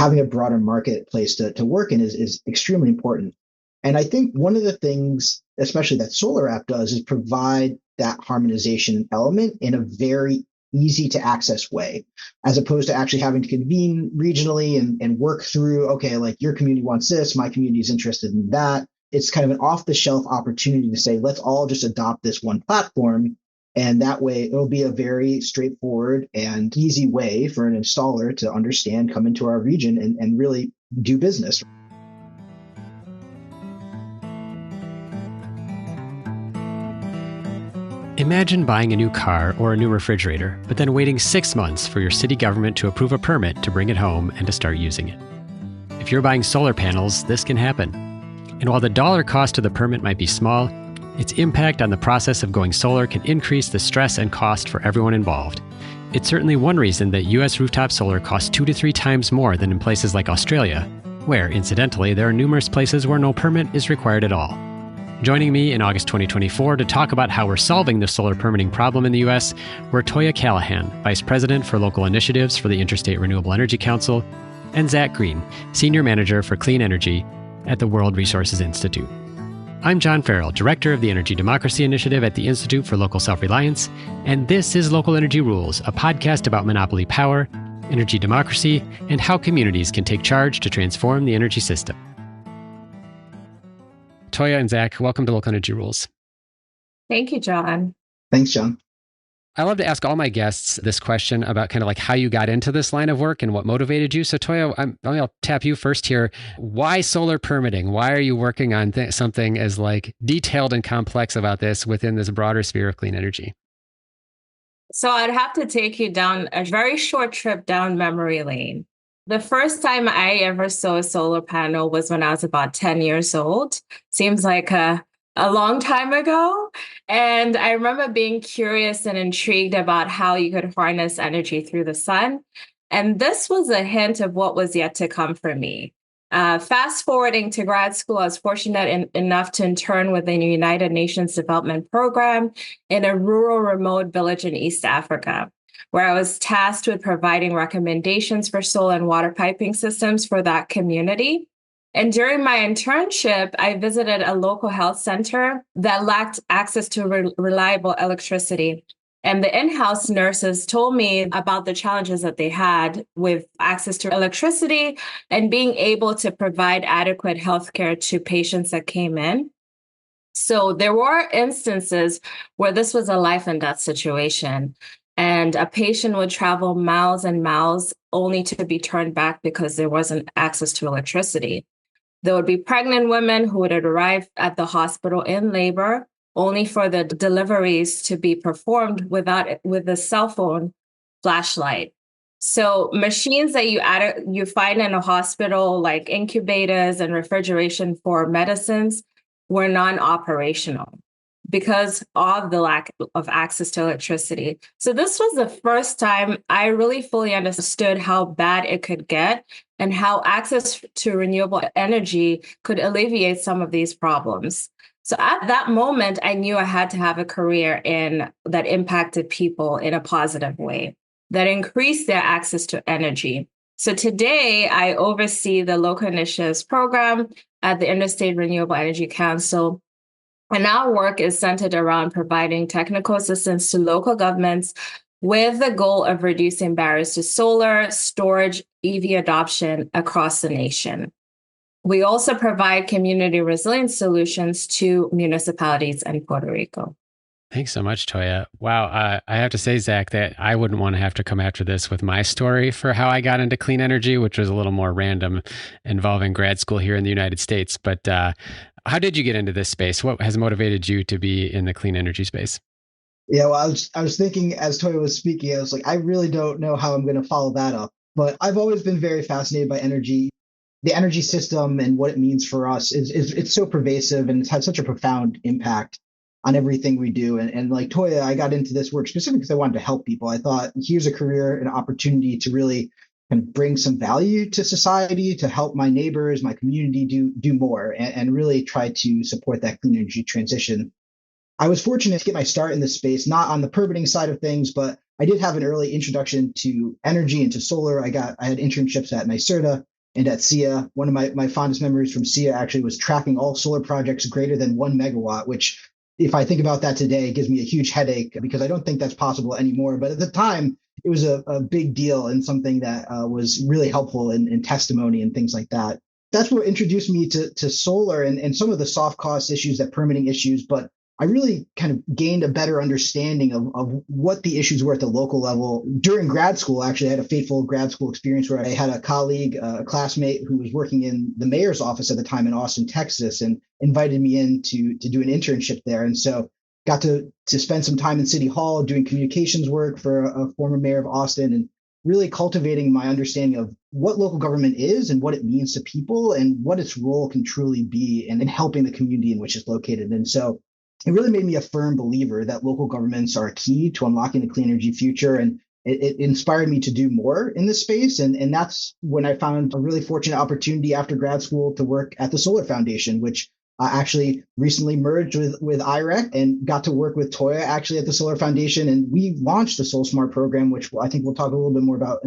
having a broader marketplace to work in is extremely important. And I think one of the things, especially that Solar app does, is provide that harmonization element in a very easy to access way, as opposed to actually having to convene regionally and work through, okay, like your community wants this, my community is interested in that. It's kind of an off the shelf opportunity to say, let's all just adopt this one platform. And that way it'll be a very straightforward and easy way for an installer to understand, come into our region and really do business. Imagine buying a new car or a new refrigerator, but then waiting 6 months for your city government to approve a permit to bring it home and to start using it. If you're buying solar panels, this can happen. And while the dollar cost of the permit might be small, its impact on the process of going solar can increase the stress and cost for everyone involved. It's certainly one reason that US rooftop solar costs 2 to 3 times more than in places like Australia, where, incidentally, there are numerous places where no permit is required at all. Joining me in August 2024 to talk about how we're solving the solar permitting problem in the U.S. were Toyah Callahan, Vice President for Local Initiatives for the Interstate Renewable Energy Council, and Zach Greene, Senior Manager for Clean Energy at the World Resources Institute. I'm John Farrell, Director of the Energy Democracy Initiative at the Institute for Local Self-Reliance, and this is Local Energy Rules, a podcast about monopoly power, energy democracy, and how communities can take charge to transform the energy system. Toyah and Zach, welcome to Local Energy Rules. Thank you, John. Thanks, John. I love to ask all my guests this question about kind of like how you got into this line of work and what motivated you. So Toyah, I'll tap you first here. Why solar permitting? Why are you working on something as like detailed and complex about this within this broader sphere of clean energy? So I'd have to take you down a very short trip down memory lane. The first time I ever saw a solar panel was when I was about 10 years old. Seems like a long time ago. And I remember being curious and intrigued about how you could harness energy through the sun. And this was a hint of what was yet to come for me. Fast forwarding to grad school, I was fortunate enough to intern within the United Nations Development Program in a rural remote village in East Africa, where I was tasked with providing recommendations for solar and water piping systems for that community. And during my internship, I visited a local health center that lacked access to reliable electricity. And the in-house nurses told me about the challenges that they had with access to electricity and being able to provide adequate healthcare to patients that came in. So there were instances where this was a life and death situation. And a patient would travel miles and miles only to be turned back because there wasn't access to electricity. There would be pregnant women who would arrive at the hospital in labor only for the deliveries to be performed with a cell phone flashlight. So machines that you find in a hospital, like incubators and refrigeration for medicines, were non-operational because of the lack of access to electricity. So this was the first time I really fully understood how bad it could get and how access to renewable energy could alleviate some of these problems. So at that moment, I knew I had to have a career that impacted people in a positive way, that increased their access to energy. So today, I oversee the Local Initiatives Program at the Interstate Renewable Energy Council. And our work is centered around providing technical assistance to local governments with the goal of reducing barriers to solar, storage, EV adoption across the nation. We also provide community resilience solutions to municipalities in Puerto Rico. Thanks so much, Toyah. Wow. I have to say, Zach, that I wouldn't want to have to come after this with my story for how I got into clean energy, which was a little more random, involving grad school here in the United States. But how did you get into this space? What has motivated you to be in the clean energy space? Yeah, well, I was thinking as Toyah was speaking, I was like, I really don't know how I'm going to follow that up. But I've always been very fascinated by energy. The energy system and what it means for us it's so pervasive, and it's had such a profound impact on everything we do. And like Toyah, I got into this work specifically because I wanted to help people. I thought, here's a career, an opportunity to really kind of bring some value to society, to help my neighbors, my community do more, and really try to support that clean energy transition. I was fortunate to get my start in this space, not on the permitting side of things, but I did have an early introduction to energy and to solar. I had internships at NYSERDA And at SIA, one of my fondest memories from SIA actually was tracking all solar projects greater than 1 megawatt, which if I think about that today, it gives me a huge headache because I don't think that's possible anymore. But at the time, it was a big deal and something that was really helpful in testimony and things like that. That's what introduced me to solar and some of the soft cost issues, that permitting issues. But I really kind of gained a better understanding of what the issues were at the local level. During grad school, actually, I had a fateful grad school experience where I had a colleague, a classmate who was working in the mayor's office at the time in Austin, Texas, and invited me in to do an internship there. And so got to spend some time in City Hall doing communications work for a former mayor of Austin and really cultivating my understanding of what local government is and what it means to people and what its role can truly be in helping the community in which it's located. And so it really made me a firm believer that local governments are key to unlocking the clean energy future. And it inspired me to do more in this space. And that's when I found a really fortunate opportunity after grad school to work at the Solar Foundation, which actually recently merged with IREC and got to work with Toyah actually at the Solar Foundation. And we launched the SolSmart program, which I think we'll talk a little bit more about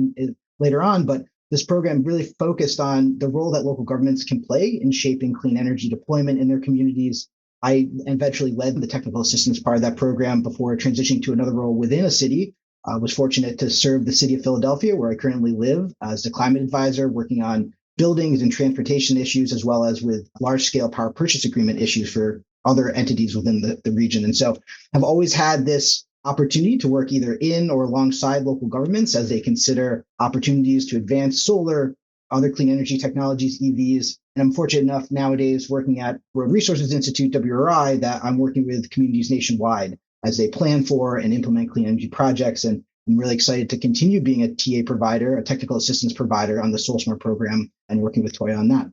later on. But this program really focused on the role that local governments can play in shaping clean energy deployment in their communities. I eventually led the technical assistance part of that program before transitioning to another role within a city. I was fortunate to serve the city of Philadelphia, where I currently live, as the climate advisor, working on buildings and transportation issues, as well as with large-scale power purchase agreement issues for other entities within the region. And so I've always had this opportunity to work either in or alongside local governments as they consider opportunities to advance solar, other clean energy technologies, EVs. And I'm fortunate enough nowadays working at World Resources Institute, WRI, that I'm working with communities nationwide as they plan for and implement clean energy projects. And I'm really excited to continue being a TA provider, a technical assistance provider on the SolSmart program and working with Toyah on that.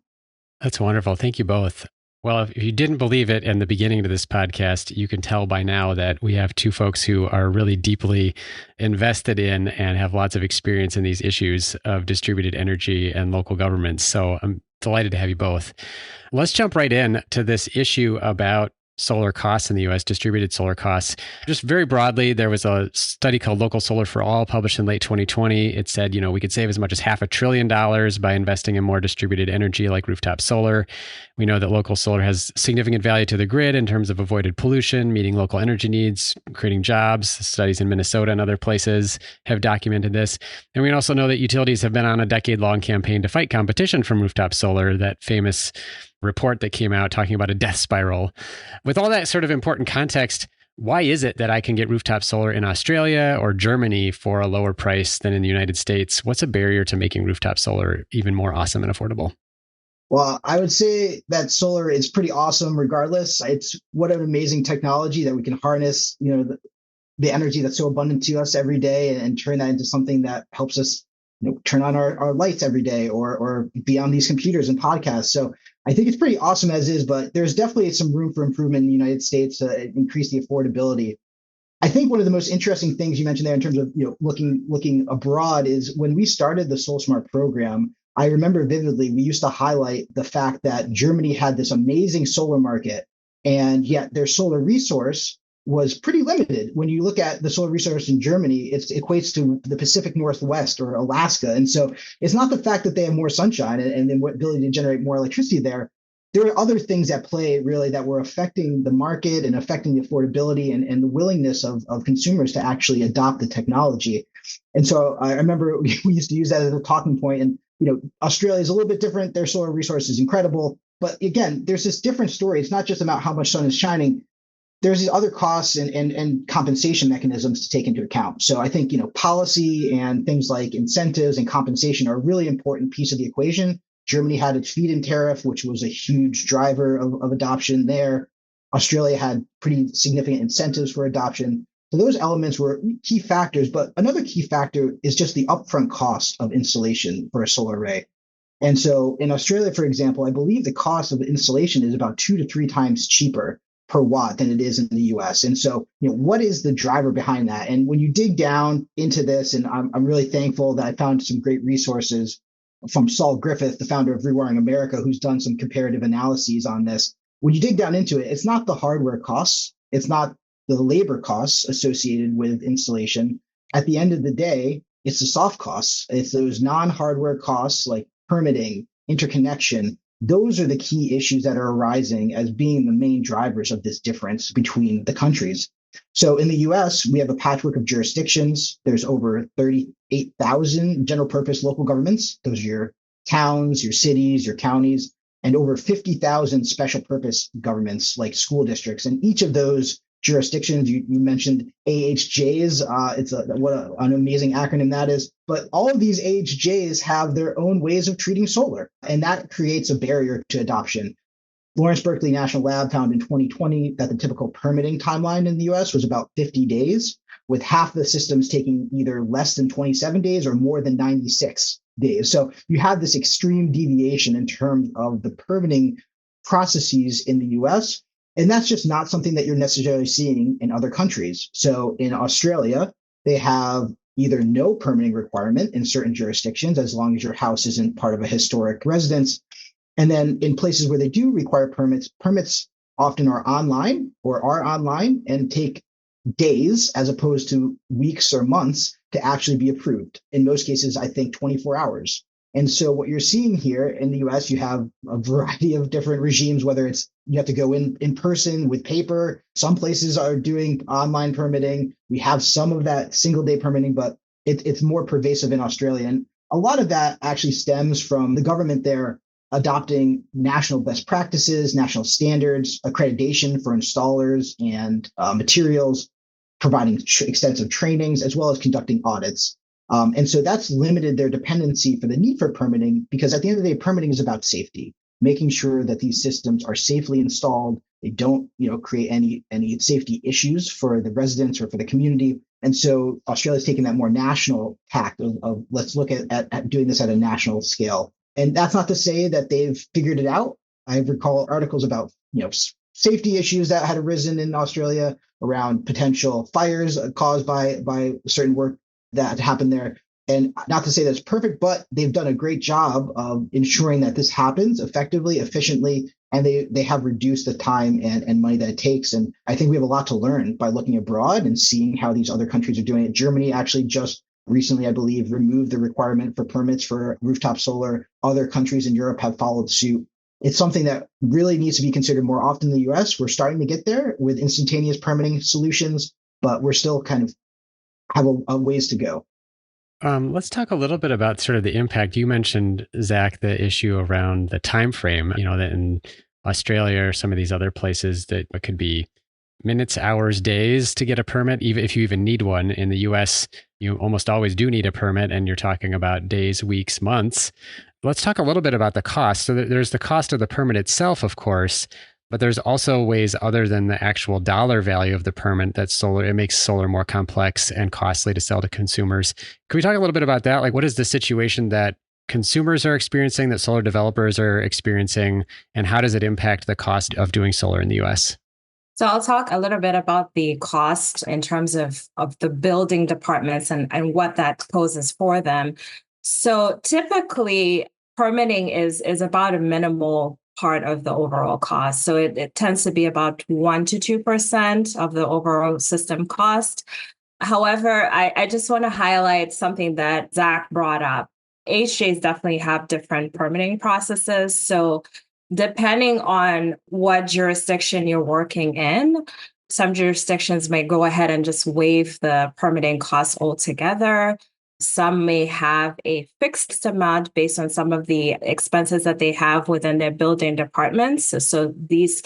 That's wonderful. Thank you both. Well, if you didn't believe it in the beginning of this podcast, you can tell by now that we have two folks who are really deeply invested in and have lots of experience in these issues of distributed energy and local governments. So I'm delighted to have you both. Let's jump right in to this issue about solar costs in the U.S., distributed solar costs. Just very broadly, there was a study called Local Solar for All published in late 2020. It said, we could save as much as $500 billion by investing in more distributed energy like rooftop solar. We know that local solar has significant value to the grid in terms of avoided pollution, meeting local energy needs, creating jobs. Studies in Minnesota and other places have documented this. And we also know that utilities have been on a decade-long campaign to fight competition from rooftop solar, that famous report that came out talking about a death spiral. With all that sort of important context, why is it that I can get rooftop solar in Australia or Germany for a lower price than in the United States? What's a barrier to making rooftop solar even more awesome and affordable? Well, I would say that solar is pretty awesome regardless. It's what an amazing technology that we can harness, the energy that's so abundant to us every day and turn that into something that helps us turn on our lights every day or be on these computers and podcasts. So I think it's pretty awesome as is, but there's definitely some room for improvement in the United States to increase the affordability. I think one of the most interesting things you mentioned there in terms of looking abroad is when we started the SolSmart program, I remember vividly, we used to highlight the fact that Germany had this amazing solar market, and yet their solar resource was pretty limited. When you look at the solar resource in Germany, it equates to the Pacific Northwest or Alaska. And so it's not the fact that they have more sunshine and the ability to generate more electricity there. There are other things at play really that were affecting the market and affecting the affordability and the willingness of consumers to actually adopt the technology. And so I remember we used to use that as a talking point. And Australia is a little bit different. Their solar resource is incredible. But again, there's this different story. It's not just about how much sun is shining. There's these other costs and compensation mechanisms to take into account. So I think, policy and things like incentives and compensation are a really important piece of the equation. Germany had its feed-in tariff, which was a huge driver of adoption there. Australia had pretty significant incentives for adoption. So those elements were key factors. But another key factor is just the upfront cost of installation for a solar array. And so in Australia, for example, I believe the cost of installation is about 2 to 3 times cheaper per watt than it is in the US. And so, what is the driver behind that? And when you dig down into this, and I'm really thankful that I found some great resources from Saul Griffith, the founder of Rewiring America, who's done some comparative analyses on this. When you dig down into it, it's not the hardware costs, it's not the labor costs associated with installation. At the end of the day, it's the soft costs. It's those non-hardware costs like permitting, interconnection, those are the key issues that are arising as being the main drivers of this difference between the countries. So in the US, we have a patchwork of jurisdictions. There's over 38,000 general purpose local governments. Those are your towns, your cities, your counties, and over 50,000 special purpose governments like school districts. And each of those jurisdictions, you mentioned AHJs. What an amazing acronym that is. But all of these AHJs have their own ways of treating solar, and that creates a barrier to adoption. Lawrence Berkeley National Lab found in 2020 that the typical permitting timeline in the US was about 50 days, with half the systems taking either less than 27 days or more than 96 days. So you have this extreme deviation in terms of the permitting processes in the US. And that's just not something that you're necessarily seeing in other countries. So in Australia, they have either no permitting requirement in certain jurisdictions, as long as your house isn't part of a historic residence. And then in places where they do require permits often are online and take days as opposed to weeks or months to actually be approved. In most cases, I think 24 hours. And so what you're seeing here in the US, you have a variety of different regimes, whether it's you have to go in person with paper. Some places are doing online permitting. We have some of that single day permitting, but it's more pervasive in Australia. And a lot of that actually stems from the government there adopting national best practices, national standards, accreditation for installers and materials, providing extensive trainings, as well as conducting audits. And so that's limited their dependency for the need for permitting, because at the end of the day, permitting is about safety, making sure that these systems are safely installed. They don't, create any safety issues for the residents or for the community. And so Australia's taking that more national tact of let's look at doing this at a national scale. And that's not to say that they've figured it out. I recall articles about, safety issues that had arisen in Australia around potential fires caused by certain work that happened there. And not to say that's perfect, but they've done a great job of ensuring that this happens effectively, efficiently, and they have reduced the time and money that it takes. And I think we have a lot to learn by looking abroad and seeing how these other countries are doing it. Germany actually just recently, I believe, removed the requirement for permits for rooftop solar. Other countries in Europe have followed suit. It's something that really needs to be considered more often in the US. We're starting to get there with instantaneous permitting solutions, but we're still kind of have a ways to go. Let's talk a little bit about sort of the impact. You mentioned, Zach, the issue around the time frame, that in Australia or some of these other places that it could be minutes, hours, days to get a permit, even if you even need one. In the US, you almost always do need a permit, and you're talking about days, weeks, months. Let's talk a little bit about the cost. So there's the cost of the permit itself, of course, but there's also ways other than the actual dollar value of the permit that it makes solar more complex and costly to sell to consumers. Can we talk a little bit about that? Like, what is the situation that consumers are experiencing, that solar developers are experiencing, and how does it impact the cost of doing solar in the US? So I'll talk a little bit about the cost in terms of the building departments and what that poses for them. So typically, permitting is about a minimal part of the overall cost. So it tends to be about 1% to 2% of the overall system cost. However, I just want to highlight something that Zach brought up. HJs definitely have different permitting processes. So depending on what jurisdiction you're working in, some jurisdictions may go ahead and just waive the permitting costs altogether. Some may have a fixed amount based on some of the expenses that they have within their building departments. So these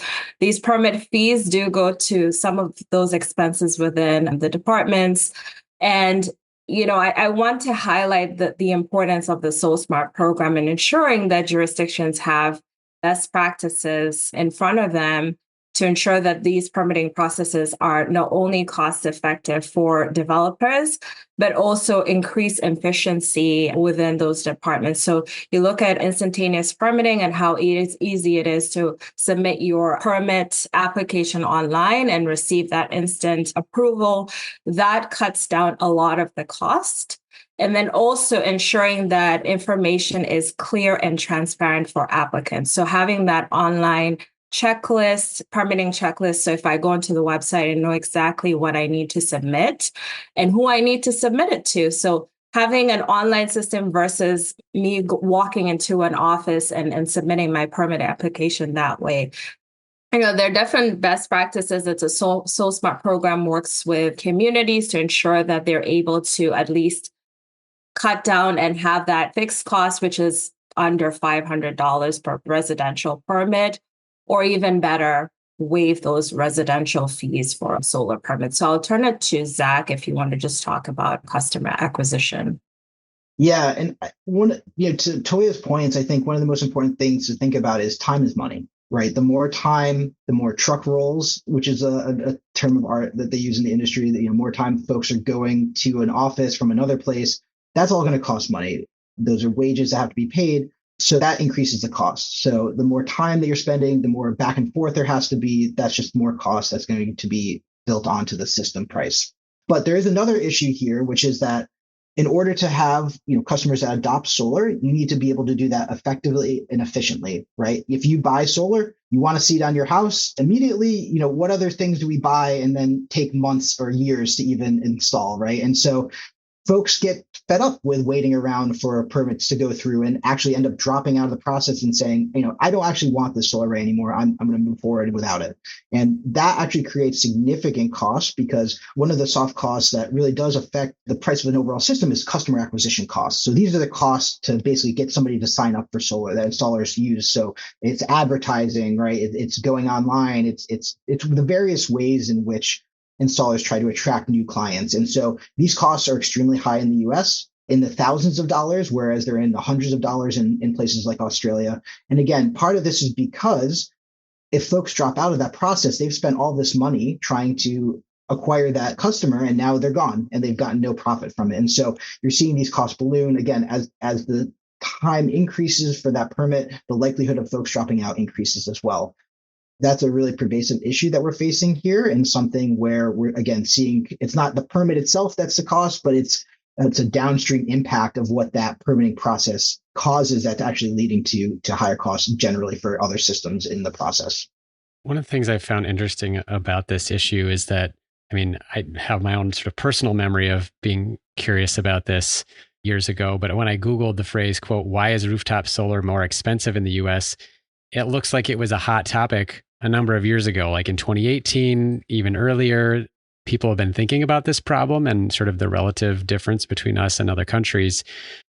permit fees do go to some of those expenses within the departments. And I want to highlight the importance of the SolSmart program and ensuring that jurisdictions have best practices in front of them to ensure that these permitting processes are not only cost effective for developers, but also increase efficiency within those departments. So you look at instantaneous permitting and how easy it is to submit your permit application online and receive that instant approval. That cuts down a lot of the cost. And then also ensuring that information is clear and transparent for applicants. So having that online permitting checklist. So if I go onto the website and know exactly what I need to submit and who I need to submit it to. So having an online system versus me walking into an office and submitting my permit application that way. There are different best practices that the SolSmart program works with communities to ensure that they're able to at least cut down and have that fixed cost, which is under $500 per residential permit, or even better, waive those residential fees for a solar permit. So I'll turn it to Zach if you want to just talk about customer acquisition. Yeah, and to Toya's points, I think one of the most important things to think about is time is money, right? The more time, the more truck rolls, which is a term of art that they use in the industry. That more time folks are going to an office from another place. That's all going to cost money. Those are wages that have to be paid. So that increases the cost. So the more time that you're spending, the more back and forth there has to be. That's just more cost that's going to be built onto the system price. But there is another issue here, which is that in order to have customers that adopt solar, you need to be able to do that effectively and efficiently, right? If you buy solar, you want to see it on your house immediately. What other things do we buy and then take months or years to even install, right? And so folks get fed up with waiting around for permits to go through and actually end up dropping out of the process and saying, I don't actually want this solar array anymore. I'm going to move forward without it. And that actually creates significant costs, because one of the soft costs that really does affect the price of an overall system is customer acquisition costs. So these are the costs to basically get somebody to sign up for solar that installers use. So it's advertising, right? It's going online. It's the various ways in which installers try to attract new clients. And so these costs are extremely high in the US, in the thousands of dollars, whereas they're in the hundreds of dollars in places like Australia. And again, part of this is because if folks drop out of that process, they've spent all this money trying to acquire that customer, and now they're gone and they've gotten no profit from it. And so you're seeing these costs balloon again as the time increases for that permit, the likelihood of folks dropping out increases as well. That's a really pervasive issue that we're facing here, and something where we're again seeing it's not the permit itself that's the cost, but it's a downstream impact of what that permitting process causes that's actually leading to higher costs generally for other systems in the process. One of the things I found interesting about this issue is that, I have my own sort of personal memory of being curious about this years ago, but when I Googled the phrase, quote, "Why is rooftop solar more expensive in the US?" it looks like it was a hot topic a number of years ago, like in 2018, even earlier. People have been thinking about this problem and sort of the relative difference between us and other countries.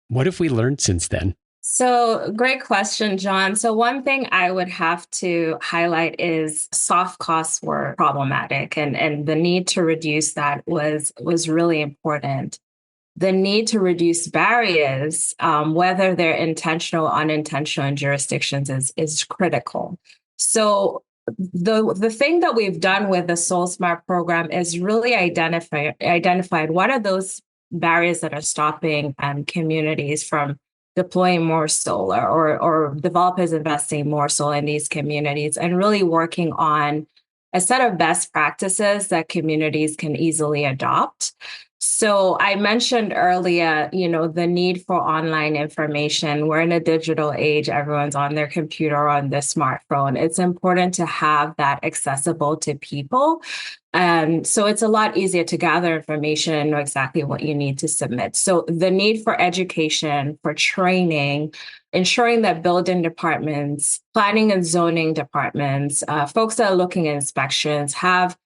What have we learned since then? So great question, John. So one thing I would have to highlight is soft costs were problematic, and the need to reduce that was really important. The need to reduce barriers, whether they're intentional or unintentional in jurisdictions, is critical. So the thing that we've done with the SolSmart program is really identified what are those barriers that are stopping communities from deploying more solar, or developers investing more solar in these communities, and really working on a set of best practices that communities can easily adopt. So I mentioned earlier, the need for online information. We're in a digital age. Everyone's on their computer or on their smartphone. It's important to have that accessible to people. So it's a lot easier to gather information and know exactly what you need to submit. So the need for education, for training, ensuring that building departments, planning and zoning departments, folks that are looking at inspections have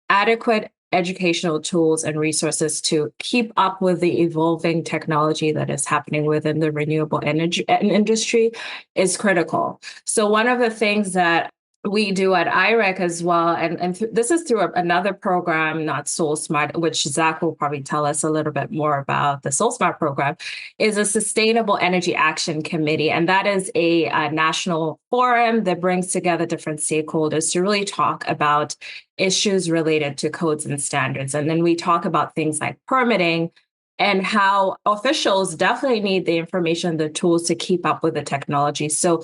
adequate educational tools and resources to keep up with the evolving technology that is happening within the renewable energy industry is critical. So one of the things that we do at IREC as well, and this is through another program, not SolSmart, which Zach will probably tell us a little bit more about the SolSmart program, is a Sustainable Energy Action Committee. And that is a national forum that brings together different stakeholders to really talk about issues related to codes and standards. And then we talk about things like permitting and how officials definitely need the information, the tools to keep up with the technology. So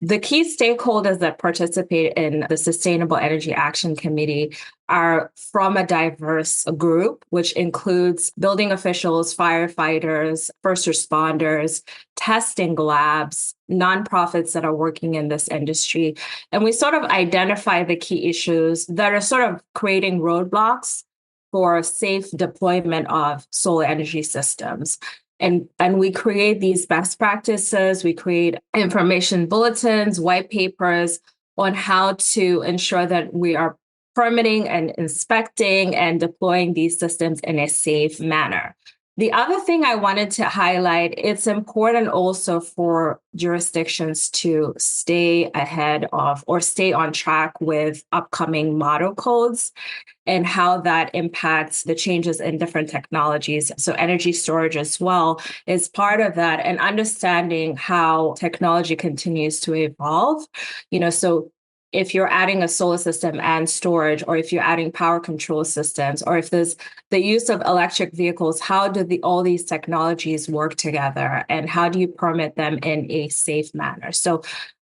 the key stakeholders that participate in the Sustainable Energy Action Committee are from a diverse group, which includes building officials, firefighters, first responders, testing labs, nonprofits that are working in this industry. And we sort of identify the key issues that are sort of creating roadblocks for safe deployment of solar energy systems. And we create these best practices, we create information bulletins, white papers on how to ensure that we are permitting and inspecting and deploying these systems in a safe manner. The other thing I wanted to highlight, it's important also for jurisdictions to stay ahead of or stay on track with upcoming model codes and how that impacts the changes in different technologies. So energy storage as well is part of that, and understanding how technology continues to evolve. So if you're adding a solar system and storage, or if you're adding power control systems, or if there's the use of electric vehicles, how do all these technologies work together, and how do you permit them in a safe manner? So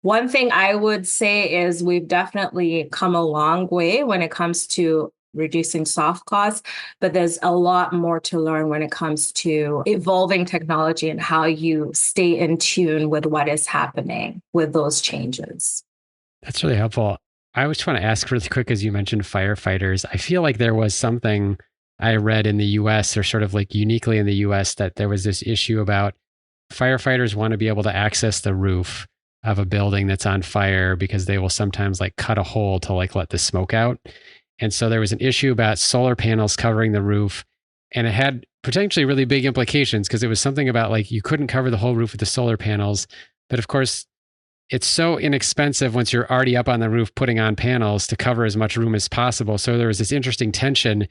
one thing I would say is we've definitely come a long way when it comes to reducing soft costs, but there's a lot more to learn when it comes to evolving technology and how you stay in tune with what is happening with those changes. That's really helpful. I just want to ask really quick, as you mentioned firefighters, I feel like there was something I read in the US, or sort of like uniquely in the US, that there was this issue about firefighters want to be able to access the roof of a building that's on fire because they will sometimes like cut a hole to like let the smoke out. And so there was an issue about solar panels covering the roof, and it had potentially really big implications because it was something about like you couldn't cover the whole roof with the solar panels. But of course, it's so inexpensive once you're already up on the roof putting on panels to cover as much room as possible. So there was this interesting tension.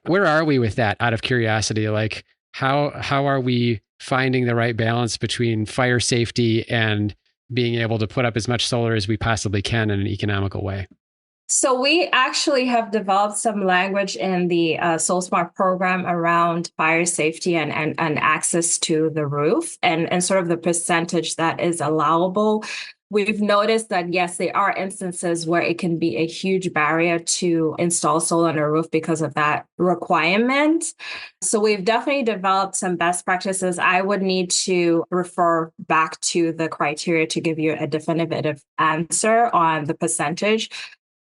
Where are we with that, out of curiosity? Like how are we finding the right balance between fire safety and being able to put up as much solar as we possibly can in an economical way? So we actually have developed some language in the SolSmart program around fire safety and access to the roof, and sort of the percentage that is allowable. We've noticed that, yes, there are instances where it can be a huge barrier to install solar on a roof because of that requirement. So we've definitely developed some best practices. I would need to refer back to the criteria to give you a definitive answer on the percentage.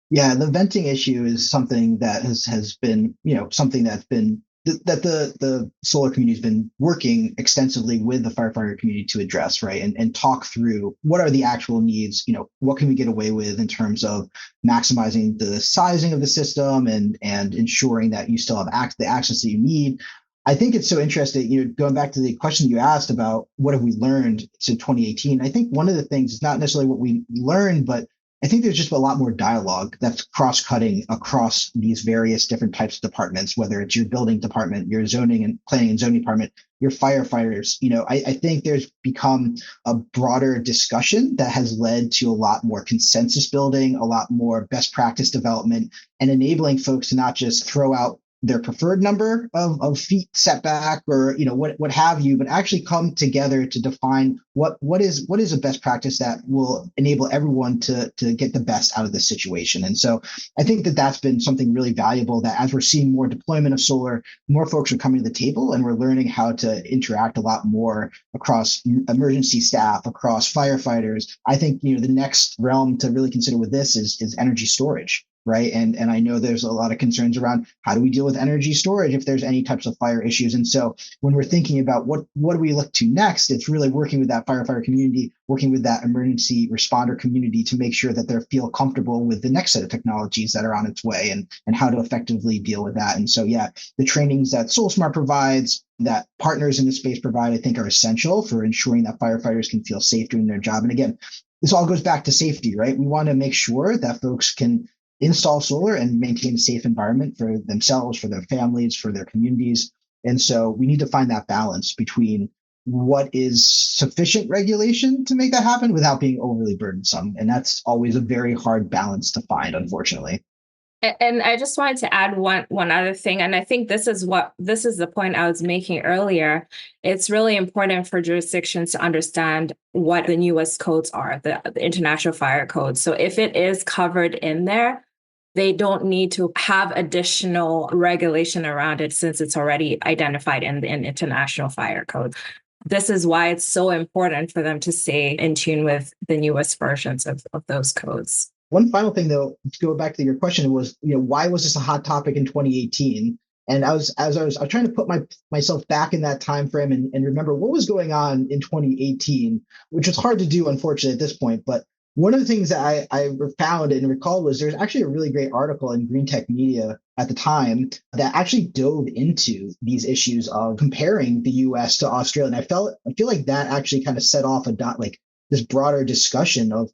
Yeah, the venting issue is something that has been, something that's been that the solar community has been working extensively with the firefighter community to address, right? And talk through what are the actual needs, what can we get away with in terms of maximizing the sizing of the system and ensuring that you still have the access that you need. I think it's so interesting, going back to the question you asked about what have we learned since 2018. I think one of the things is not necessarily what we learned, but I think there's just a lot more dialogue that's cross-cutting across these various different types of departments, whether it's your building department, your zoning and planning and zoning department, your firefighters. I think there's become a broader discussion that has led to a lot more consensus building, a lot more best practice development, and enabling folks to not just throw out their preferred number of feet setback or what have you, but actually come together to define what is a best practice that will enable everyone to get the best out of this situation. And so I think that's been something really valuable, that as we're seeing more deployment of solar, more folks are coming to the table, and we're learning how to interact a lot more across emergency staff, across firefighters. I think the next realm to really consider with this is energy storage. Right. And I know there's a lot of concerns around how do we deal with energy storage if there's any types of fire issues. And so when we're thinking about what do we look to next, it's really working with that firefighter community, working with that emergency responder community to make sure that they feel comfortable with the next set of technologies that are on its way and how to effectively deal with that. And so, yeah, the trainings that SolSmart provides, that partners in the space provide, I think are essential for ensuring that firefighters can feel safe doing their job. And again, this all goes back to safety, right? We want to make sure that folks can install solar and maintain a safe environment for themselves, for their families, for their communities. And so we need to find that balance between what is sufficient regulation to make that happen without being overly burdensome. And that's always a very hard balance to find, unfortunately. And I just wanted to add one other thing. And I think this is the point I was making earlier. It's really important for jurisdictions to understand what the newest codes are, the international fire code. So if it is covered in there, they don't need to have additional regulation around it since it's already identified in the international fire code. This is why it's so important for them to stay in tune with the newest versions of those codes. One final thing, though, to go back to your question was, why was this a hot topic in 2018? And I was trying to put myself back in that time frame and remember what was going on in 2018, which was hard to do, unfortunately, at this point. But one of the things that I found and recalled was there's actually a really great article in Green Tech Media at the time that actually dove into these issues of comparing the US to Australia. And I feel like that actually kind of set off this broader discussion of,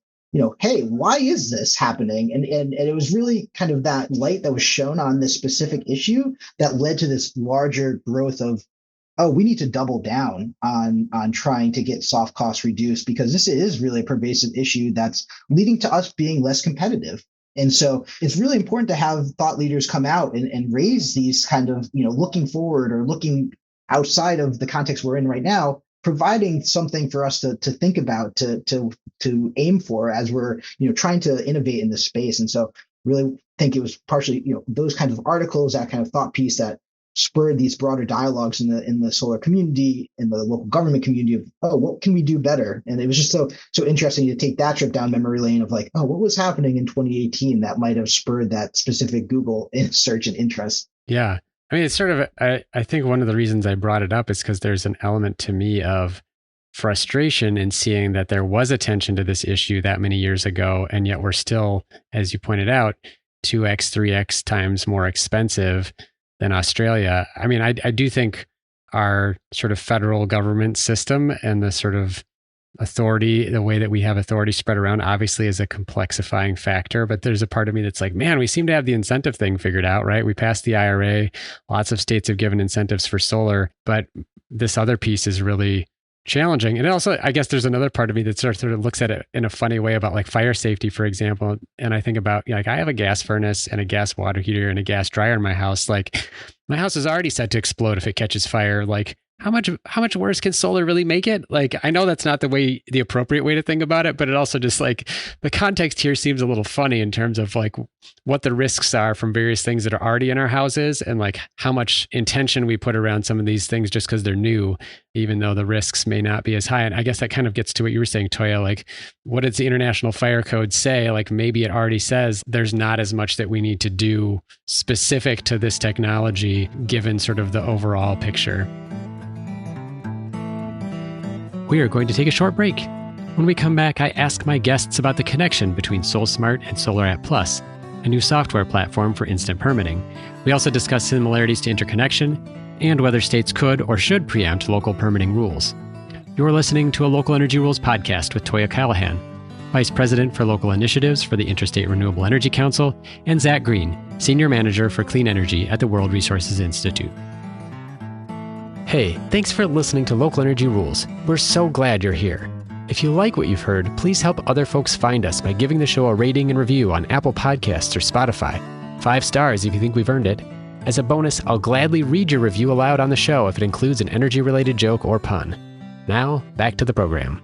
hey, why is this happening? And it was really kind of that light that was shown on this specific issue that led to this larger growth of, oh, we need to double down on trying to get soft costs reduced, because this is really a pervasive issue that's leading to us being less competitive. And so it's really important to have thought leaders come out and raise these kind of, looking forward or looking outside of the context we're in right now, providing something for us to think about, to aim for as we're, trying to innovate in this space. And so really think it was partially, those kinds of articles, that kind of thought piece that spurred these broader dialogues in the solar community, in the local government community of, oh, what can we do better? And it was just so interesting to take that trip down memory lane of like, oh, what was happening in 2018 that might have spurred that specific Google search and interest? Yeah. I mean, it's sort of, I think one of the reasons I brought it up is because there's an element to me of frustration in seeing that there was attention to this issue that many years ago, and yet we're still, as you pointed out, 2x, 3x times more expensive than Australia. I mean, I do think our sort of federal government system and the sort of authority, the way that we have authority spread around, obviously is a complexifying factor. But there's a part of me that's like, man, we seem to have the incentive thing figured out, right? We passed the IRA. Lots of states have given incentives for solar, but this other piece is really challenging. And also, I guess there's another part of me that sort of looks at it in a funny way about like fire safety, for example. And I think about, like, I have a gas furnace and a gas water heater and a gas dryer in my house. Like, my house is already set to explode if it catches fire. Like, how much worse can solar really make it? Like, I know that's not the appropriate way to think about it, but it also just like the context here seems a little funny in terms of like what the risks are from various things that are already in our houses, and like how much intention we put around some of these things just because they're new, even though the risks may not be as high. And I guess that kind of gets to what you were saying, Toyah, like, what does the International Fire Code say? Like, maybe it already says there's not as much that we need to do specific to this technology, given sort of the overall picture. We are going to take a short break. When we come back, I ask my guests about the connection between SolSmart and SolarApp Plus, a new software platform for instant permitting. We also discuss similarities to interconnection and whether states could or should preempt local permitting rules. You're listening to a Local Energy Rules podcast with Toyah Callahan, Vice President for Local Initiatives for the Interstate Renewable Energy Council, and Zach Greene, Senior Manager for Clean Energy at the World Resources Institute. Hey, thanks for listening to Local Energy Rules. We're so glad you're here. If you like what you've heard, please help other folks find us by giving the show a rating and review on Apple Podcasts or Spotify. 5 stars if you think we've earned it. As a bonus, I'll gladly read your review aloud on the show if it includes an energy-related joke or pun. Now, back to the program.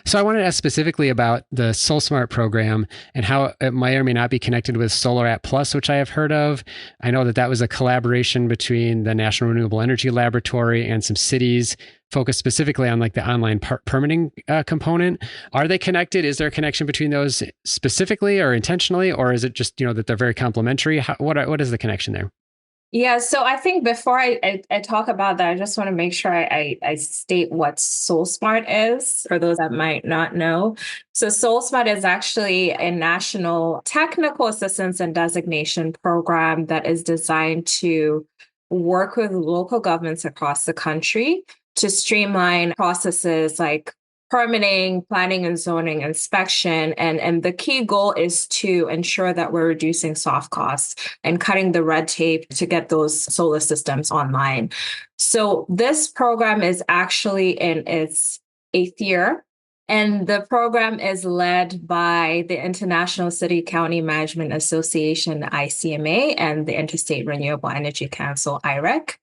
So I wanted to ask specifically about the SolSmart program and how it might or may not be connected with SolarApp Plus, which I have heard of. I know that was a collaboration between the National Renewable Energy Laboratory and some cities focused specifically on like the online permitting component. Are they connected? Is there a connection between those specifically or intentionally, or is it just, that they're very complementary? What is the connection there? Yeah, so I think before I talk about that, I just want to make sure I state what SolSmart is for those that might not know. So SolSmart is actually a national technical assistance and designation program that is designed to work with local governments across the country to streamline processes like permitting, planning and zoning, inspection. And the key goal is to ensure that we're reducing soft costs and cutting the red tape to get those solar systems online. So this program is actually in its 8th year. And the program is led by the International City County Management Association, ICMA, and the Interstate Renewable Energy Council, IREC.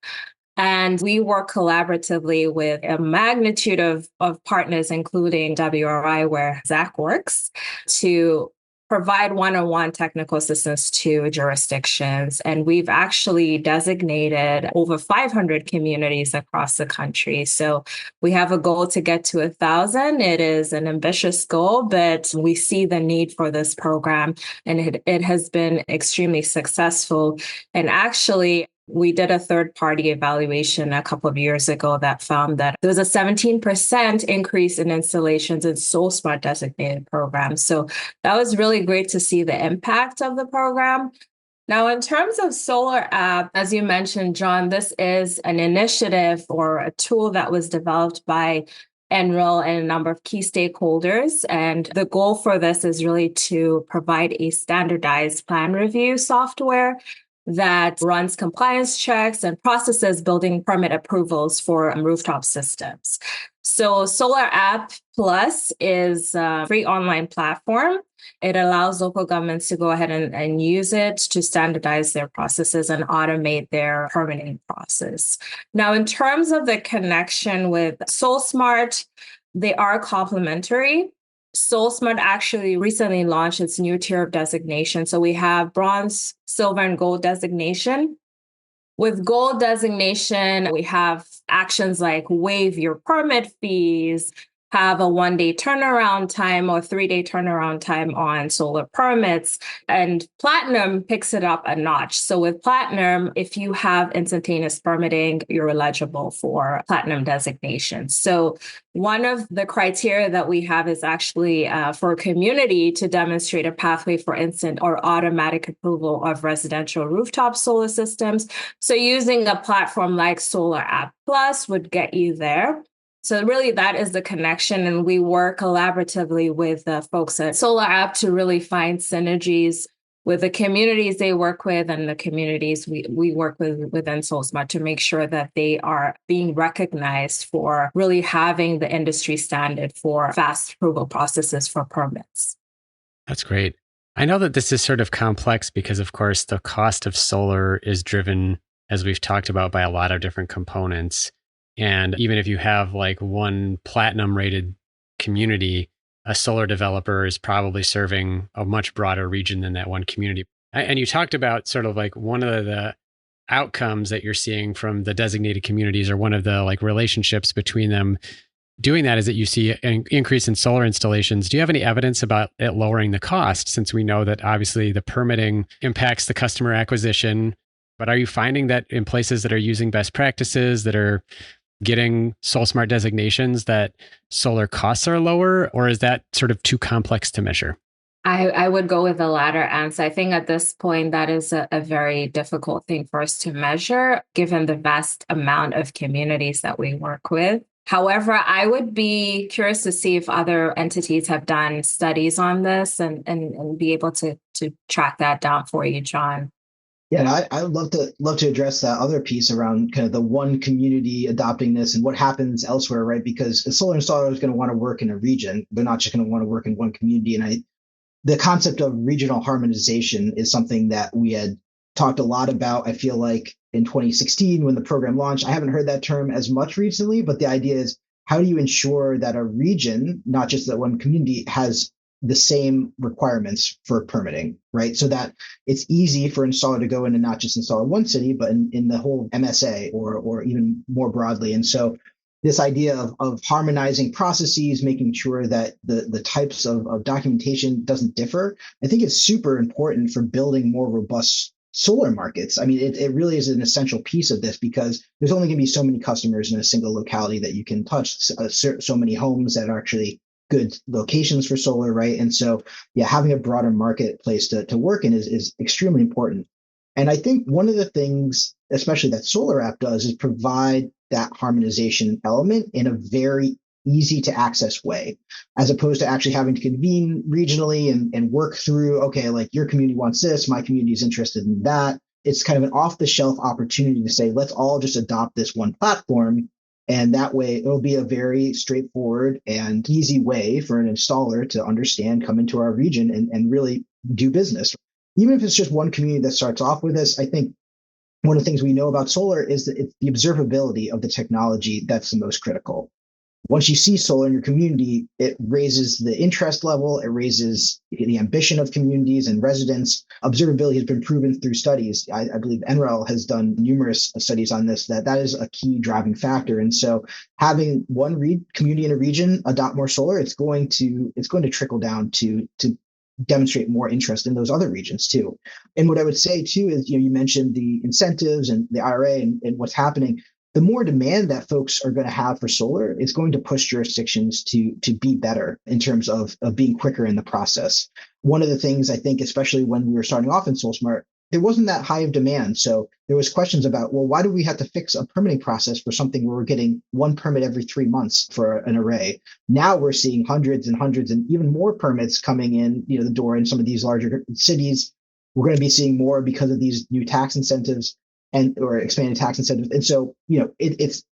And we work collaboratively with a magnitude of partners, including WRI, where Zach works, to provide one-on-one technical assistance to jurisdictions. And we've actually designated over 500 communities across the country. So we have a goal to get to 1,000. It is an ambitious goal, but we see the need for this program, and it has been extremely successful. And actually, we did a third-party evaluation a couple of years ago that found that there was a 17% increase in installations in SolSmart designated programs. So that was really great to see the impact of the program. Now, in terms of Solar App, as you mentioned, John, this is an initiative or a tool that was developed by NREL and a number of key stakeholders. And the goal for this is really to provide a standardized plan review software that runs compliance checks and processes building permit approvals for rooftop systems. So Solar App Plus is a free online platform. It allows local governments to go ahead and use it to standardize their processes and automate their permitting process. Now, in terms of the connection with SolSmart, they are complementary. SolSmart actually recently launched its new tier of designation. So we have bronze, silver, and gold designation. With gold designation, we have actions like waive your permit fees, have a 1-day turnaround time or 3-day turnaround time on solar permits. And Platinum picks it up a notch. So with Platinum, if you have instantaneous permitting, you're eligible for Platinum designation. So one of the criteria that we have is actually for a community to demonstrate a pathway for instant or automatic approval of residential rooftop solar systems. So using a platform like Solar App Plus would get you there. So really that is the connection. And we work collaboratively with the folks at Solar App to really find synergies with the communities they work with and the communities we work with within SolSmart to make sure that they are being recognized for really having the industry standard for fast approval processes for permits. That's great. I know that this is sort of complex because, of course, the cost of solar is driven, as we've talked about, by a lot of different components. And even if you have like one platinum rated community, a solar developer is probably serving a much broader region than that one community. And you talked about sort of like one of the outcomes that you're seeing from the designated communities, or one of the like relationships between them doing that, is that you see an increase in solar installations. Do you have any evidence about it lowering the cost, since we know that obviously the permitting impacts the customer acquisition? But are you finding that in places that are using best practices, that are getting SolSmart designations, that solar costs are lower, or is that sort of too complex to measure? I would go with the latter answer. I think at this point, that is a very difficult thing for us to measure, given the vast amount of communities that we work with. However, I would be curious to see if other entities have done studies on this and be able to track that down for you, John. Yeah, I would love to address that other piece around kind of the one community adopting this and what happens elsewhere, right? Because a solar installer is going to want to work in a region. They're not just going to want to work in one community. And the concept of regional harmonization is something that we had talked a lot about. I feel like in 2016, when the program launched, I haven't heard that term as much recently, but the idea is, how do you ensure that a region, not just that one community, has the same requirements for permitting, right? So that it's easy for an installer to go in and not just install in one city, but in the whole MSA or even more broadly. And so this idea of harmonizing processes, making sure that the types of documentation doesn't differ, I think it's super important for building more robust solar markets. I mean, it really is an essential piece of this, because there's only going to be so many customers in a single locality that you can touch, so many homes that are actually good locations for solar, right? And so, yeah, having a broader marketplace to work in is extremely important. And I think one of the things, especially that Solar App does, is provide that harmonization element in a very easy to access way, as opposed to actually having to convene regionally and work through, okay, like your community wants this, my community is interested in that. It's kind of an off the shelf opportunity to say, let's all just adopt this one platform. And that way, it'll be a very straightforward and easy way for an installer to understand, come into our region and really do business. Even if it's just one community that starts off with this, I think one of the things we know about solar is that it's the observability of the technology that's the most critical. Once you see solar in your community, it raises the interest level, it raises the ambition of communities and residents. Observability has been proven through studies. I believe NREL has done numerous studies on this, that is a key driving factor. And so having one community in a region adopt more solar, it's going to trickle down to demonstrate more interest in those other regions too. And what I would say too is, you mentioned the incentives and the IRA and what's happening. The more demand that folks are going to have for solar is going to push jurisdictions to be better in terms of being quicker in the process. One of the things I think, especially when we were starting off in SolSmart, there wasn't that high of demand. So there was questions about, well, why do we have to fix a permitting process for something where we're getting one permit every 3 months for an array? Now we're seeing hundreds and hundreds and even more permits coming in, the door in some of these larger cities. We're going to be seeing more because of these new tax incentives or expanded tax incentives. And so,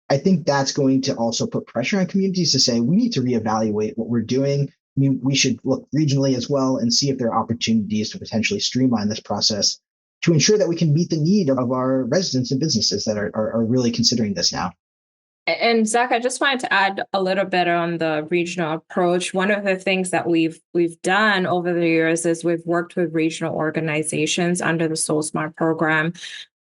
I think that's going to also put pressure on communities to say, we need to reevaluate what we're doing. I mean, we should look regionally as well and see if there are opportunities to potentially streamline this process to ensure that we can meet the need of our residents and businesses that are really considering this now. And Zach, I just wanted to add a little bit on the regional approach. One of the things that we've done over the years is we've worked with regional organizations under the SolSmart program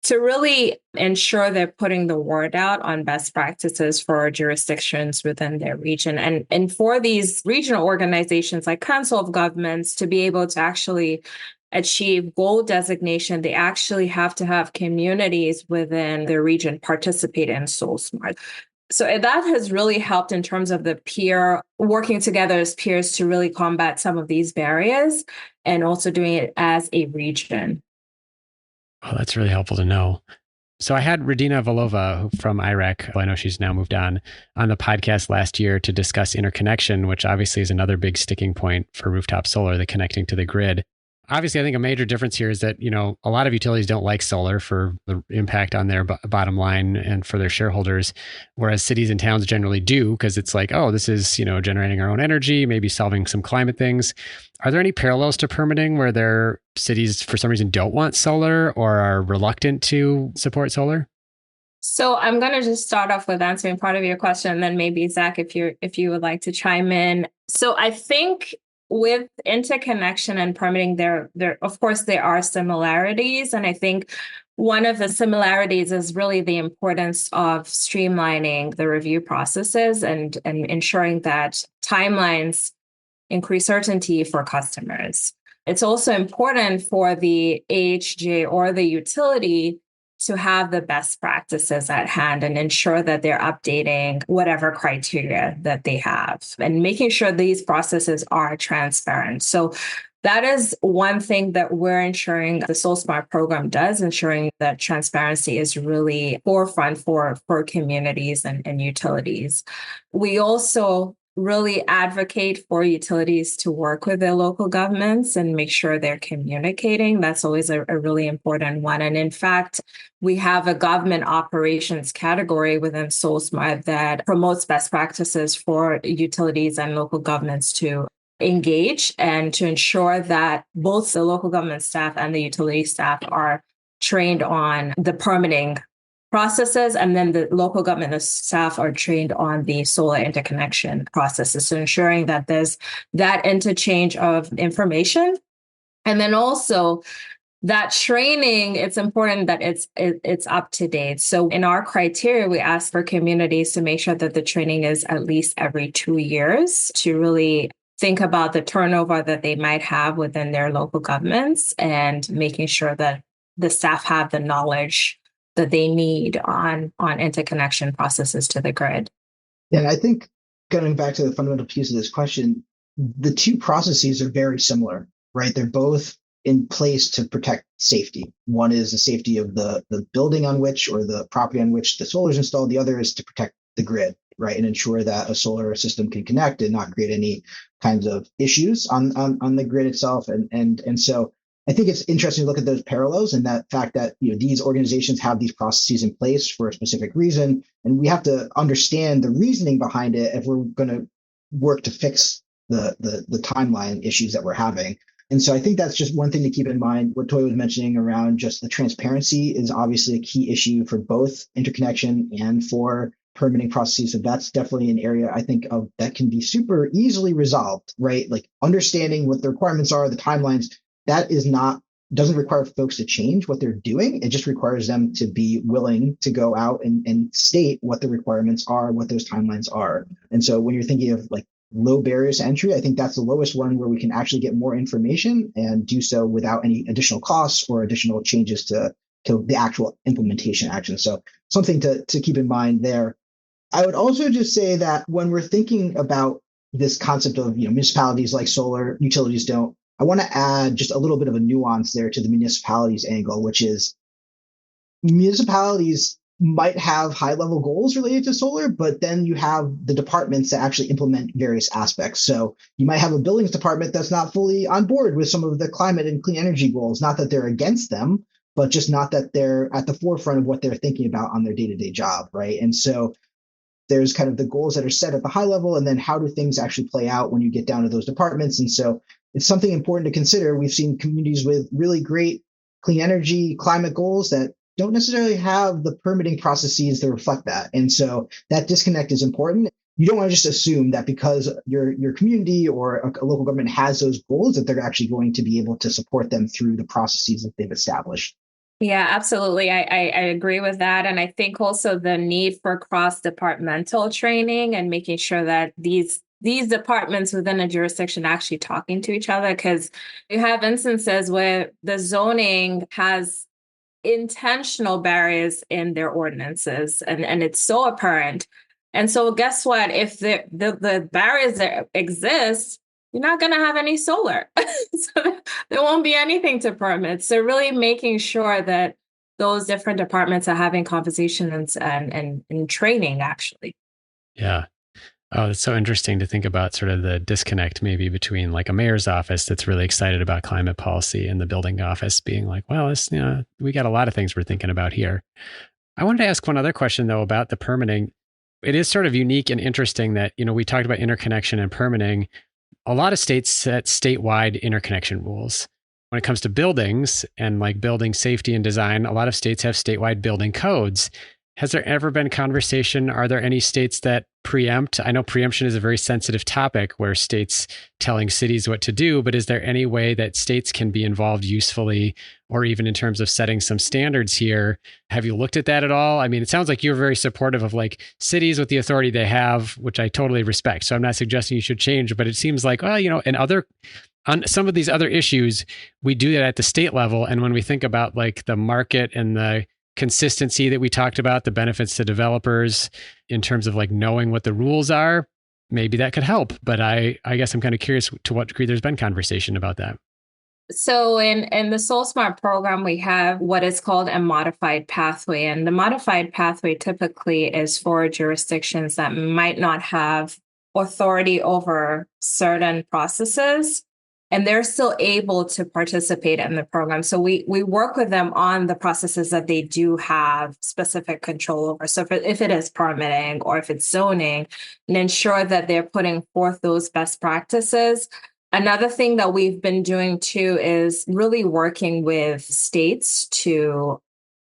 to really ensure they're putting the word out on best practices for jurisdictions within their region. And for these regional organizations like Council of Governments to be able to actually achieve gold designation, they actually have to have communities within their region participate in SolSmart. So that has really helped in terms of the working together as peers to really combat some of these barriers and also doing it as a region. Oh, that's really helpful to know. So I had Radina Volova from IREC, I know she's now moved on the podcast last year to discuss interconnection, which obviously is another big sticking point for rooftop solar, the connecting to the grid. Obviously, I think a major difference here is that, a lot of utilities don't like solar for the impact on their bottom line and for their shareholders, whereas cities and towns generally do, because it's like, oh, this is, generating our own energy, maybe solving some climate things. Are there any parallels to permitting where their cities, for some reason, don't want solar or are reluctant to support solar? So I'm going to just start off with answering part of your question, and then maybe Zach, if you would like to chime in. So I think with interconnection and permitting, there of course there are similarities, and I think one of the similarities is really the importance of streamlining the review processes and ensuring that timelines increase certainty for customers. It's also important for the AHJ or the utility to have the best practices at hand and ensure that they're updating whatever criteria that they have and making sure these processes are transparent. So that is one thing that we're ensuring the SolSmart program does, ensuring that transparency is really forefront for communities and utilities. We also really advocate for utilities to work with their local governments and make sure they're communicating. That's always a really important one. And in fact, we have a government operations category within SolSmart that promotes best practices for utilities and local governments to engage and to ensure that both the local government staff and the utility staff are trained on the permitting processes, and then the local government staff are trained on the solar interconnection processes. So ensuring that there's that interchange of information. And then also that training, it's important that it's up to date. So in our criteria, we ask for communities to make sure that the training is at least every 2 years to really think about the turnover that they might have within their local governments and making sure that the staff have the knowledge that they need on interconnection processes to the grid. And I think going back to the fundamental piece of this question, the two processes are very similar, right? They're both in place to protect safety. One is the safety of the building on which or the property on which the solar is installed. The other is to protect the grid, right? And ensure that a solar system can connect and not create any kinds of issues on the grid itself. And so I think it's interesting to look at those parallels and that fact that these organizations have these processes in place for a specific reason, and we have to understand the reasoning behind it if we're going to work to fix the timeline issues that we're having. And so I think that's just one thing to keep in mind. What Toyah was mentioning around just the transparency is obviously a key issue for both interconnection and for permitting processes. So that's definitely an area I think of that can be super easily resolved, right? Like understanding what the requirements are, the timelines, that is not doesn't require folks to change what they're doing. It just requires them to be willing to go out and state what the requirements are, what those timelines are. And so when you're thinking of like low barriers to entry, I think that's the lowest one where we can actually get more information and do so without any additional costs or additional changes to the actual implementation action. So something to keep in mind there. I would also just say that when we're thinking about this concept of municipalities like solar, utilities don't, I want to add just a little bit of a nuance there to the municipalities angle, which is municipalities might have high level goals related to solar, but then you have the departments that actually implement various aspects. So you might have a buildings department that's not fully on board with some of the climate and clean energy goals, not that they're against them, but just not that they're at the forefront of what they're thinking about on their day-to-day job, right? And so there's kind of the goals that are set at the high level, and then how do things actually play out when you get down to those departments. And so it's something important to consider. We've seen communities with really great clean energy, climate goals that don't necessarily have the permitting processes that reflect that. And so that disconnect is important. You don't want to just assume that because your community or a local government has those goals that they're actually going to be able to support them through the processes that they've established. Yeah, absolutely. I agree with that. And I think also the need for cross-departmental training and making sure that these departments within a jurisdiction are actually talking to each other, because you have instances where the zoning has intentional barriers in their ordinances, and it's so apparent. And so guess what? If the barriers that exist, you're not going to have any solar. So there won't be anything to permit. So really making sure that those different departments are having conversations and training, actually. Yeah. Oh, it's so interesting to think about sort of the disconnect maybe between like a mayor's office that's really excited about climate policy and the building office being like, well, it's, we got a lot of things we're thinking about here. I wanted to ask one other question, though, about the permitting. It is sort of unique and interesting that, we talked about interconnection and permitting. A lot of states set statewide interconnection rules. When it comes to buildings and like building safety and design, a lot of states have statewide building codes. Has there ever been conversation? Are there any states that preempt? I know preemption is a very sensitive topic where states telling cities what to do, but is there any way that states can be involved usefully or even in terms of setting some standards here? Have you looked at that at all? I mean, it sounds like you're very supportive of like cities with the authority they have, which I totally respect. So I'm not suggesting you should change, but it seems like, well, on some of these other issues, we do that at the state level. And when we think about like the market and the consistency that we talked about, the benefits to developers in terms of like knowing what the rules are, maybe that could help. But I guess I'm kind of curious to what degree there's been conversation about that. So in the SolSmart program, we have what is called a modified pathway. And the modified pathway typically is for jurisdictions that might not have authority over certain processes, and they're still able to participate in the program. So we work with them on the processes that they do have specific control over. So if it is permitting or if it's zoning, and ensure that they're putting forth those best practices. Another thing that we've been doing too is really working with states to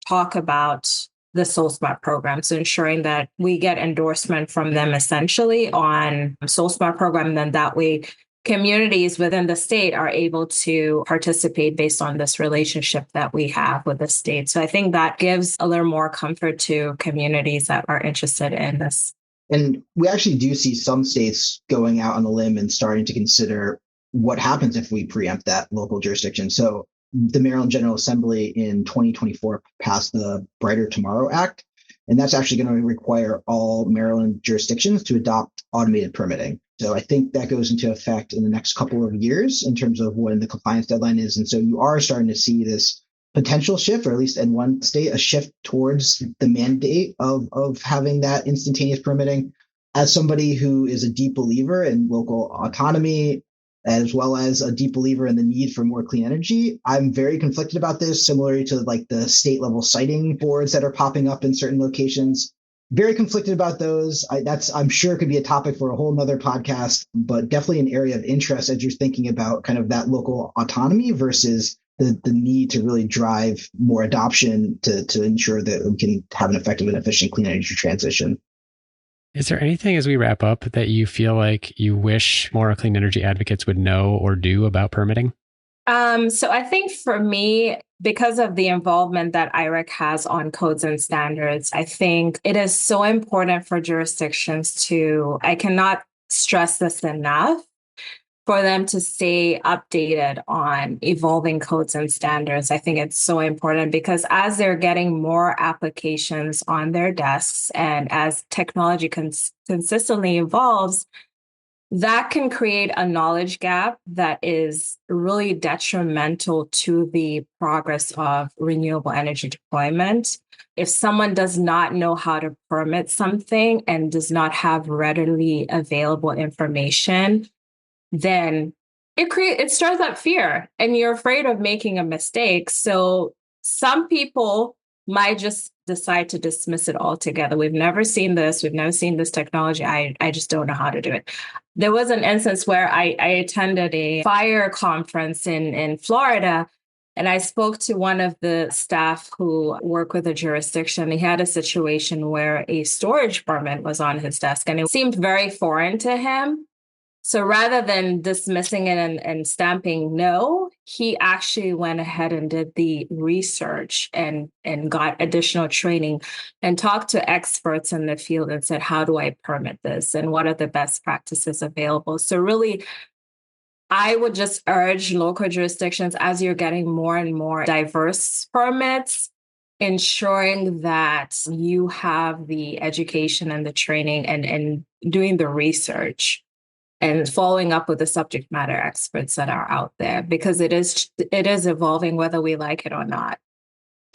talk about the SolSmart program. So ensuring that we get endorsement from them essentially on SolSmart program, and then that way communities within the state are able to participate based on this relationship that we have with the state. So I think that gives a little more comfort to communities that are interested in this. And we actually do see some states going out on the limb and starting to consider what happens if we preempt that local jurisdiction. So the Maryland General Assembly in 2024 passed the Brighter Tomorrow Act, and that's actually going to require all Maryland jurisdictions to adopt automated permitting. So I think that goes into effect in the next couple of years in terms of when the compliance deadline is. And so you are starting to see this potential shift, or at least in one state, a shift towards the mandate of having that instantaneous permitting. As somebody who is a deep believer in local autonomy, as well as a deep believer in the need for more clean energy, I'm very conflicted about this, similarly to like the state level siting boards that are popping up in certain locations. Very conflicted about those. I'm sure could be a topic for a whole nother podcast, but definitely an area of interest as you're thinking about kind of that local autonomy versus the need to really drive more adoption to ensure that we can have an effective and efficient clean energy transition. Is there anything as we wrap up that you feel like you wish more clean energy advocates would know or do about permitting? So I think for me, because of the involvement that IREC has on codes and standards, I think it is so important for jurisdictions I cannot stress this enough, for them to stay updated on evolving codes and standards. I think it's so important because as they're getting more applications on their desks and as technology consistently evolves, that can create a knowledge gap that is really detrimental to the progress of renewable energy deployment. If someone does not know how to permit something and does not have readily available information, then it stirs up fear and you're afraid of making a mistake. So some people might just decide to dismiss it altogether. We've never seen this. We've never seen this technology. I just don't know how to do it. There was an instance where I attended a fire conference in Florida, and I spoke to one of the staff who work with a jurisdiction. He had a situation where a storage permit was on his desk and it seemed very foreign to him. So rather than dismissing it and stamping no, he actually went ahead and did the research and got additional training and talked to experts in the field and said, how do I permit this? And what are the best practices available? So really, I would just urge local jurisdictions, as you're getting more and more diverse permits, ensuring that you have the education and the training and doing the research and following up with the subject matter experts that are out there, because it is evolving whether we like it or not.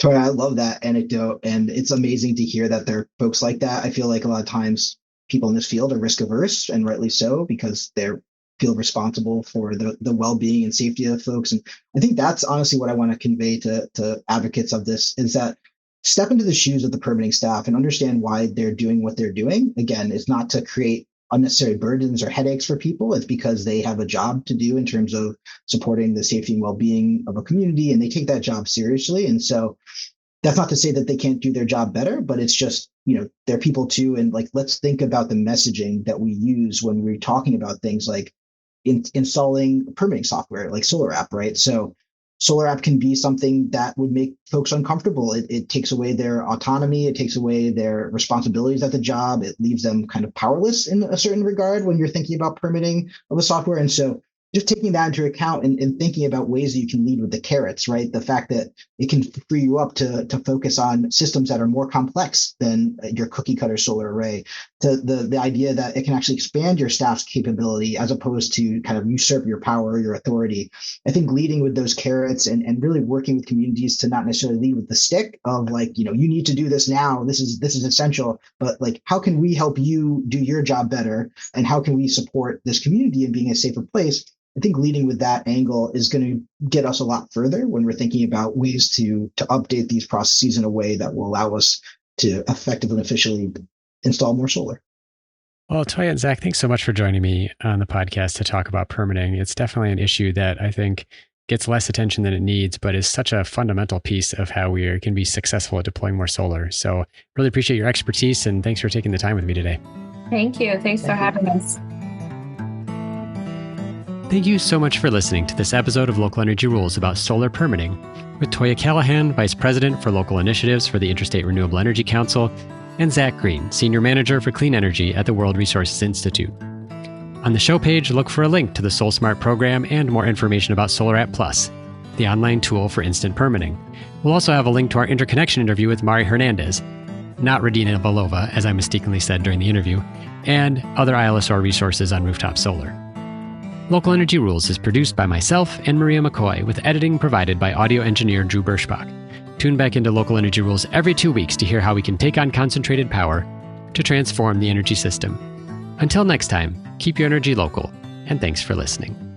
Toyah, I love that anecdote, and it's amazing to hear that there are folks like that. I feel like a lot of times people in this field are risk averse, and rightly so, because they feel responsible for the well-being and safety of folks. And I think that's honestly what I want to convey to advocates of this, is that step into the shoes of the permitting staff and understand why they're doing what they're doing. Again, it's not to create unnecessary burdens or headaches for people. It's because they have a job to do in terms of supporting the safety and well-being of a community, and they take that job seriously. And so that's not to say that they can't do their job better, but it's just, they're people too. And like, let's think about the messaging that we use when we're talking about things like installing permitting software like Solar App, right? So Solar App can be something that would make folks uncomfortable. It takes away their autonomy. It takes away their responsibilities at the job. It leaves them kind of powerless in a certain regard when you're thinking about permitting of a software. And so just taking that into account and thinking about ways that you can lead with the carrots, right? The fact that it can free you up to focus on systems that are more complex than your cookie cutter solar array, to the idea that it can actually expand your staff's capability as opposed to kind of usurp your power, your authority. I think leading with those carrots and really working with communities to not necessarily lead with the stick of like, you need to do this now. This is essential, but like, how can we help you do your job better? And how can we support this community in being a safer place? I think leading with that angle is going to get us a lot further when we're thinking about ways to update these processes in a way that will allow us to effectively and efficiently install more solar. Well, Toyah and Zach, thanks so much for joining me on the podcast to talk about permitting. It's definitely an issue that I think gets less attention than it needs, but is such a fundamental piece of how we can be successful at deploying more solar. So really appreciate your expertise, and thanks for taking the time with me today. Thank you. Thanks for having us. Thank you so much for listening to this episode of Local Energy Rules about solar permitting with Toyah Callahan, Vice President for Local Initiatives for the Interstate Renewable Energy Council, and Zach Greene, Senior Manager for Clean Energy at the World Resources Institute. On the show page, look for a link to the SolSmart program and more information about Solar App Plus, the online tool for instant permitting. We'll also have a link to our interconnection interview with Mari Hernandez, not Radina Valova, as I mistakenly said during the interview, and other ILSR resources on Rooftop Solar. Local Energy Rules is produced by myself and Maria McCoy, with editing provided by audio engineer Drew Berschbach. Tune back into Local Energy Rules every 2 weeks to hear how we can take on concentrated power to transform the energy system. Until next time, keep your energy local, and thanks for listening.